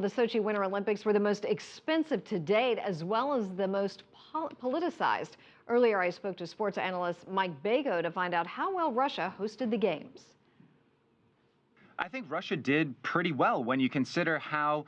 The Sochi Winter Olympics were the most expensive to date, as well as the most politicized. Earlier, I spoke to sports analyst Mike Bako to find out how well Russia hosted the games. I think Russia did pretty well when you consider how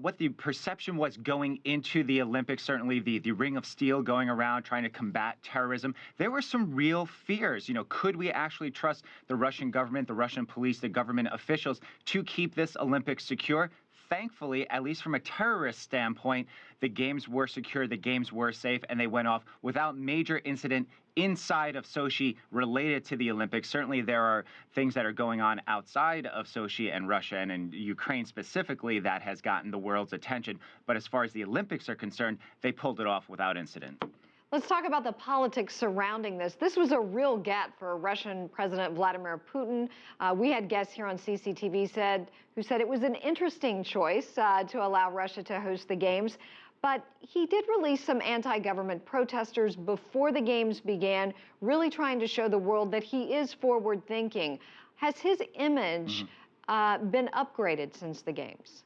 what the perception was going into the Olympics. Certainly the Ring of Steel going around trying to combat terrorism. There were some real fears. Could we actually trust the Russian government, the Russian police, the government officials to keep this Olympics secure? Thankfully, at least from a terrorist standpoint, the games were secure, the games were safe, and they went off without major incident inside of Sochi related to the Olympics. Certainly, there are things that are going on outside of Sochi and Russia and in Ukraine specifically that has gotten the world's attention. But as far as the Olympics are concerned, they pulled it off without incident. Let's talk about the politics surrounding this. This was a real get for Russian President Vladimir Putin. We had guests here on CCTV who said it was an interesting choice to allow Russia to host the games. But he did release some anti-government protesters before the games began, really trying to show the world that he is forward-thinking. Has his image been upgraded since the games?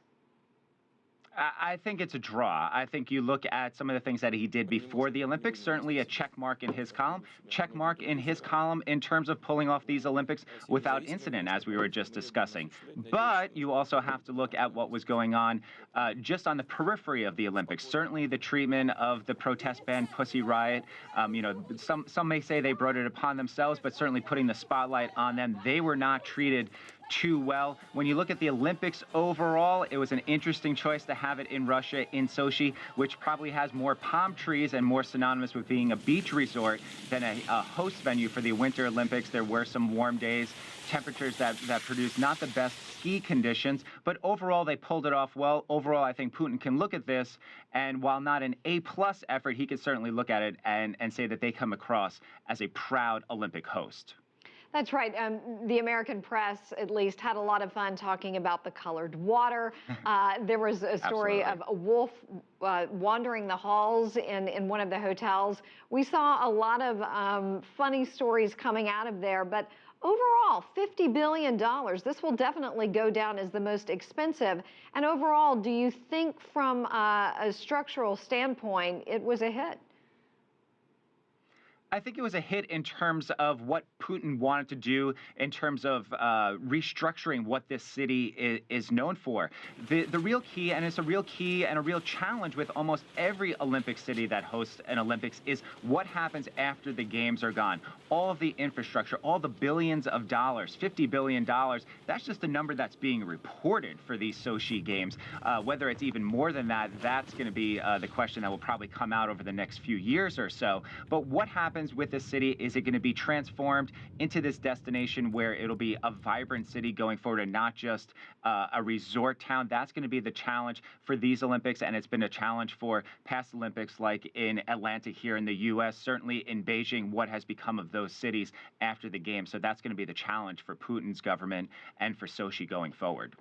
I think it's a draw. I think you look at some of the things that he did before the Olympics, certainly a check mark in his column. Check mark in his column in terms of pulling off these Olympics without incident, as we were just discussing. But you also have to look at what was going on just on the periphery of the Olympics. Certainly the treatment of the protest band Pussy Riot. Some may say they brought it upon themselves, but certainly putting the spotlight on them. They were not treated too well. When you look at the Olympics overall, it was an interesting choice to have it in Russia, in Sochi, which probably has more palm trees and more synonymous with being a beach resort than a host venue for the Winter Olympics. There were some warm days, temperatures that produced not the best ski conditions, but overall they pulled it off well. Overall, I think Putin can look at this, and while not an A-plus effort, he could certainly look at it and say that they come across as a proud Olympic host. That's right. The American press, at least, had a lot of fun talking about the colored water. There was a story of a wolf wandering the halls in one of the hotels. We saw a lot of funny stories coming out of there, but overall, $50 billion. This will definitely go down as the most expensive. And overall, do you think from a structural standpoint, it was a hit? I think it was a hit in terms of what Putin wanted to do in terms of restructuring what this city is known for. The real key, and it's a real key and a real challenge with almost every Olympic city that hosts an Olympics, is what happens after the games are gone. All of the infrastructure, all the billions of dollars, $50 billion, that's just a number that's being reported for these Sochi games. Whether it's even more than that, that's going to be the question that will probably come out over the next few years or so. But what happens with this city? Is it going to be transformed into this destination where it'll be a vibrant city going forward and not just a resort town? That's going to be the challenge for these Olympics, and it's been a challenge for past Olympics like in Atlanta here in the U.S., certainly in Beijing, what has become of those cities after the game. So that's going to be the challenge for Putin's government and for Sochi going forward.